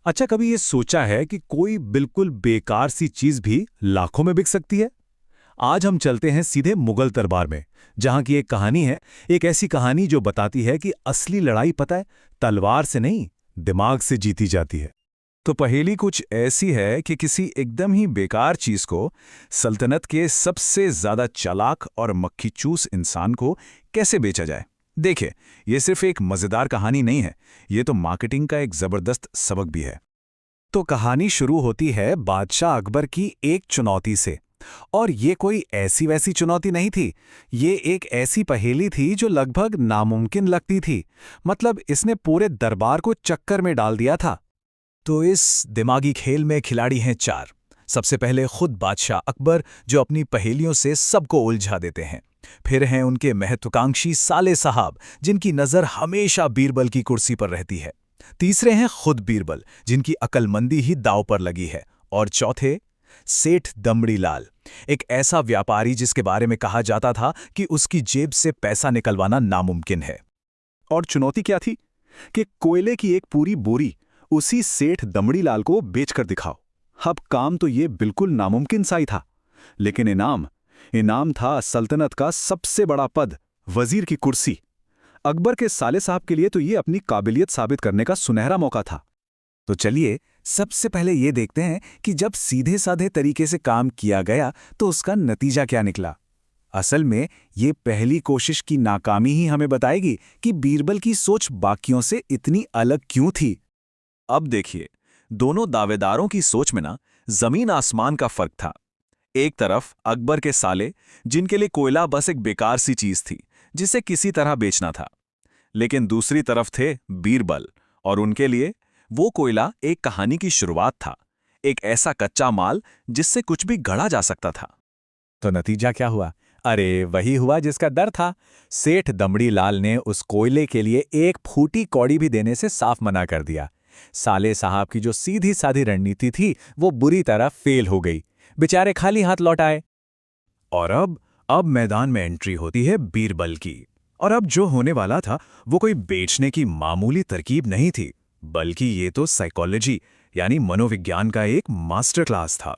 अच्छा, कभी ये सोचा है कि कोई बिल्कुल बेकार सी चीज भी लाखों में बिक सकती है? आज हम चलते हैं सीधे मुगल दरबार में, जहां की एक कहानी है। एक ऐसी कहानी जो बताती है कि असली लड़ाई पता है, तलवार से नहीं, दिमाग से जीती जाती है। तो पहेली कुछ ऐसी है कि किसी एकदम ही बेकार चीज को सल्तनत के सबसे ज्यादा चालाक और मक्खीचूस इंसान को कैसे बेचा जाए। देखिए, ये सिर्फ एक मजेदार कहानी नहीं है, ये तो मार्केटिंग का एक जबरदस्त सबक भी है। तो कहानी शुरू होती है बादशाह अकबर की एक चुनौती से। और ये कोई ऐसी वैसी चुनौती नहीं थी। ये एक ऐसी पहेली थी जो लगभग नामुमकिन लगती थी। मतलब इसने पूरे दरबार को चक्कर में डाल दिया था। तो इस दिमागी खेल में खिलाड़ी हैं चार। सबसे पहले खुद बादशाह अकबर, जो अपनी पहेलियों से सबको उलझा देते हैं। फिर हैं उनके महत्वाकांक्षी साले साहब, जिनकी नज़र हमेशा बीरबल की कुर्सी पर रहती है। तीसरे हैं खुद बीरबल, जिनकी अक्लमंदी ही दांव पर लगी है। और चौथे सेठ दमड़ी लाल, एक ऐसा व्यापारी जिसके बारे में कहा जाता था कि उसकी जेब से पैसा निकलवाना नामुमकिन है। और चुनौती क्या थी? कि कोयले की एक पूरी बोरी उसी सेठ दमड़ीलाल को बेचकर दिखाओ। अब काम तो ये बिल्कुल नामुमकिन सा ही था, लेकिन इनाम इनाम था सल्तनत का सबसे बड़ा पद, वजीर की कुर्सी। अकबर के साले साहब के लिए तो ये अपनी काबिलियत साबित करने का सुनहरा मौका था। तो चलिए, सबसे पहले ये देखते हैं कि जब सीधे साधे तरीके से काम किया गया तो उसका नतीजा क्या निकला। असल में ये पहली कोशिश की नाकामी ही हमें बताएगी कि बीरबल की सोच बाकियों से इतनी अलग क्यों थी। अब देखिए, दोनों दावेदारों की सोच में ना जमीन आसमान का फर्क था। एक तरफ अकबर के साले, जिनके लिए कोयला बस एक बेकार सी चीज थी जिसे किसी तरह बेचना था। लेकिन दूसरी तरफ थे बीरबल, और उनके लिए वो कोयला एक कहानी की शुरुआत था, एक ऐसा कच्चा माल जिससे कुछ भी गढ़ा जा सकता था। तो नतीजा क्या हुआ? अरे वही हुआ जिसका डर था। सेठ दमड़ी लाल ने उस कोयले के लिए एक फूटी कौड़ी भी देने से साफ मना कर दिया। साले साहब की जो सीधी साधी रणनीति थी वो बुरी तरह फेल हो गई। बेचारे खाली हाथ लौट आए। और अब मैदान में एंट्री होती है बीरबल की। और अब जो होने वाला था वो कोई बेचने की मामूली तरकीब नहीं थी, बल्कि ये तो साइकोलॉजी यानी मनोविज्ञान का एक मास्टर क्लास था।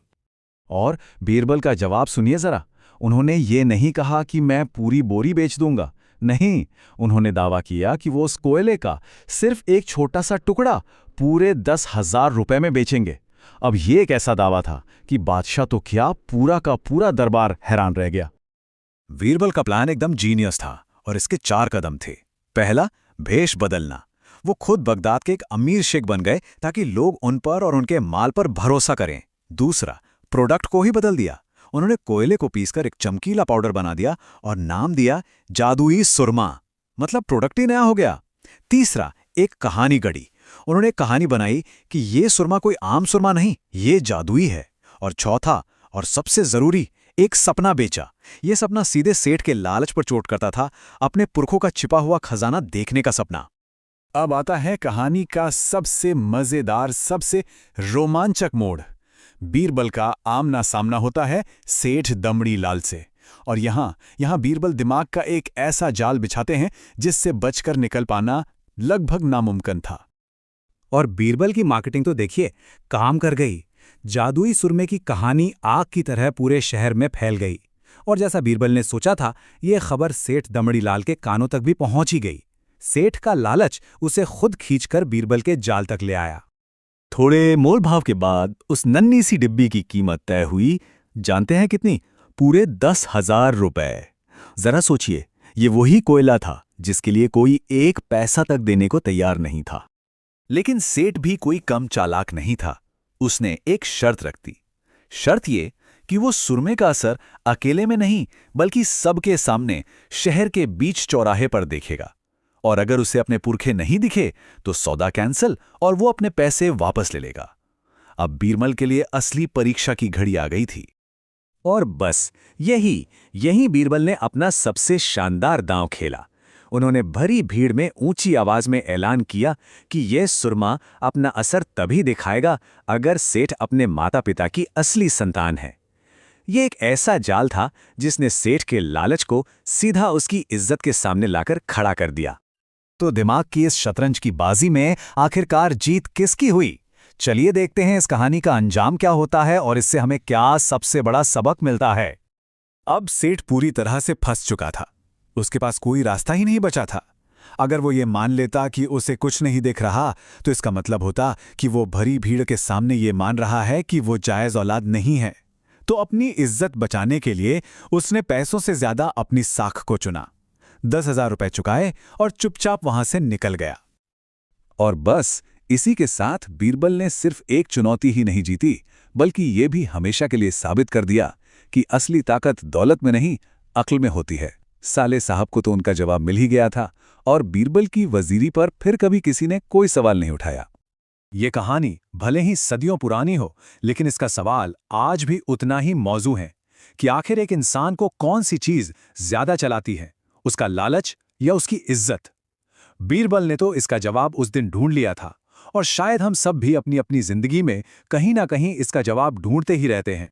और बीरबल का जवाब सुनिए जरा। उन्होंने ये नहीं कहा कि मैं पूरी बोरी बेच दूंगा। नहीं, उन्होंने दावा किया कि वो उस कोयले का सिर्फ एक छोटा सा टुकड़ा पूरे 10,000 रुपए में बेचेंगे। अब ये एक ऐसा दावा था कि बादशाह तो क्या, पूरा का पूरा दरबार हैरान रह गया। बीरबल का प्लान एकदम जीनियस था और इसके 4 कदम थे। पहला, भेष बदलना। वो खुद बगदाद के एक अमीर शेख बन गए ताकि लोग उन पर और उनके माल पर भरोसा करें। दूसरा, प्रोडक्ट को ही बदल दिया। उन्होंने कोयले को पीसकर एक चमकीला पाउडर बना दिया और नाम दिया जादुई सुरमा, मतलब प्रोडक्ट ही नया हो गया। तीसरा, एक कहानी गढ़ी। उन्होंने एक कहानी बनाई कि ये सुरमा कोई आम सुरमा नहीं, ये जादुई है। और चौथा और सबसे जरूरी, एक सपना बेचा। ये सपना सीधे सेठ के लालच पर चोट करता था, अपने पुरखों का छिपा हुआ खजाना देखने का सपना। अब आता है कहानी का सबसे मजेदार, सबसे रोमांचक मोड़। बीरबल का आमना सामना होता है सेठ दमड़ी लाल से। और यहाँ बीरबल दिमाग का एक ऐसा जाल बिछाते हैं जिससे बचकर निकल पाना लगभग नामुमकिन था। और बीरबल की मार्केटिंग तो देखिए, काम कर गई। जादुई सुरमे की कहानी आग की तरह पूरे शहर में फैल गई। और जैसा बीरबल ने सोचा था, ये खबर सेठ दमड़ी लाल के कानों तक भी पहुंच ही गई। सेठ का लालच उसे खुद खींचकर बीरबल के जाल तक ले आया। थोड़े मोल भाव के बाद उस नन्ही सी डिब्बी की कीमत तय हुई। जानते हैं कितनी? पूरे 10,000 रुपए। जरा सोचिए, ये वही कोयला था जिसके लिए कोई एक पैसा तक देने को तैयार नहीं था। लेकिन सेठ भी कोई कम चालाक नहीं था। उसने एक शर्त रख दी। शर्त ये कि वो सुरमे का असर अकेले में नहीं, बल्कि सबके सामने शहर के बीच चौराहे पर देखेगा। और अगर उसे अपने पुरखे नहीं दिखे तो सौदा कैंसिल और वो अपने पैसे वापस ले लेगा। अब बीरबल के लिए असली परीक्षा की घड़ी आ गई थी। और बस यही बीरबल ने अपना सबसे शानदार दांव खेला। उन्होंने भरी भीड़ में ऊंची आवाज में ऐलान किया कि यह सुरमा अपना असर तभी दिखाएगा अगर सेठ अपने माता पिता की असली संतान है। यह एक ऐसा जाल था जिसने सेठ के लालच को सीधा उसकी इज्जत के सामने लाकर खड़ा कर दिया। तो दिमाग की इस शतरंज की बाजी में आखिरकार जीत किसकी हुई? चलिए देखते हैं इस कहानी का अंजाम क्या होता है और इससे हमें क्या सबसे बड़ा सबक मिलता है। अब सेठ पूरी तरह से फंस चुका था। उसके पास कोई रास्ता ही नहीं बचा था। अगर वो ये मान लेता कि उसे कुछ नहीं दिख रहा, तो इसका मतलब होता कि वो भरी भीड़ के सामने ये मान रहा है कि वो जायज़ औलाद नहीं है। तो अपनी इज्जत बचाने के लिए उसने पैसों से ज्यादा अपनी साख को चुना। 10,000 रुपए चुकाए और चुपचाप वहां से निकल गया। और बस इसी के साथ बीरबल ने सिर्फ एक चुनौती ही नहीं जीती, बल्कि ये भी हमेशा के लिए साबित कर दिया कि असली ताकत दौलत में नहीं, अक्ल में होती है। साले साहब को तो उनका जवाब मिल ही गया था और बीरबल की वजीरी पर फिर कभी किसी ने कोई सवाल नहीं उठाया। ये कहानी भले ही सदियों पुरानी हो, लेकिन इसका सवाल आज भी उतना ही मौजू है कि आखिर एक इंसान को कौन सी चीज ज्यादा चलाती है, उसका लालच या उसकी इज्जत। बीरबल ने तो इसका जवाब उस दिन ढूंढ लिया था और शायद हम सब भी अपनी अपनी जिंदगी में कहीं ना कहीं इसका जवाब ढूंढते ही रहते हैं।